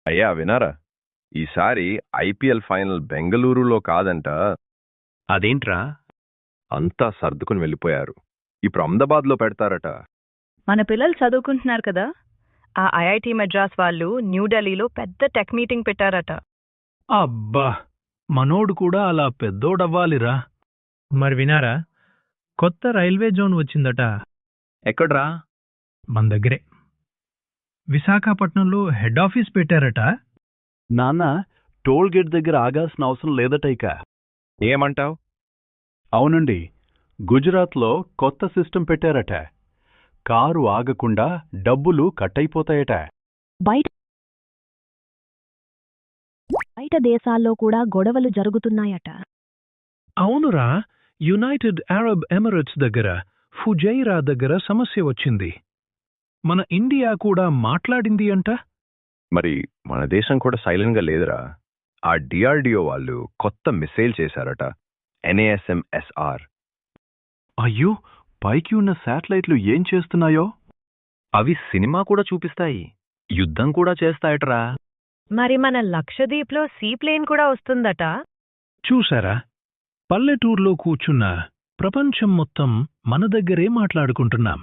అయ్యా వినారా, ఈసారి IPL final బెంగళూరులో కాదంట. అదేంట్రా? అంతా సర్దుకుని వెళ్ళిపోయారు. ఇప్పుడు అహ్మదాబాద్లో పెడతారట. మన పిల్లలు చదువుకుంటున్నారు కదా, ఆ ఐఐటి మద్రాస్ వాళ్ళు న్యూఢిల్లీలో పెద్ద టెక్ మీటింగ్ పెట్టారట. అబ్బా, మనోడు కూడా అలా పెద్దోడవ్వాలిరా. మరి వినారా, కొత్త రైల్వే జోన్ వచ్చిందట. ఎక్కడ్రా? మన దగ్గరే విశాఖపట్నంలో హెడ్ ఆఫీస్ పెట్టారట. నాన్న, టోల్ గేట్ దగ్గర ఆగాల్సిన అవసరం లేదట ఇక. ఏమంటావ్? అవునండి, గుజరాత్లో కొత్త సిస్టం పెట్టారట. కారు ఆగకుండా డబ్బులు కట్టయిపోతాయట. బయట దేశాల్లో కూడా గొడవలు జరుగుతున్నాయట. అవునురా, యునైటెడ్ అరబ్ ఎమిరేట్స్ దగ్గర ఫుజైరా దగ్గర సమస్య వచ్చింది. మన ఇండియా కూడా మాట్లాడింది అంట. మరి మన దేశం కూడా సైలెంట్గా లేదురా. ఆ డిఆర్డిఓ వాళ్ళు కొత్త మిసైల్ చేశారట, NASM-SR. అయ్యో, పైకి ఉన్న శాటిలైట్లు ఏం చేస్తున్నాయో? అవి సినిమా కూడా చూపిస్తాయి, యుద్ధం కూడా చేస్తాయట్రా. మరి మన లక్షద్వీప్లో సీప్లేన్ కూడా వస్తుందట. చూసారా, పల్లెటూర్లో కూర్చున్న ప్రపంచం మొత్తం మన దగ్గరే మాట్లాడుకుంటున్నాం.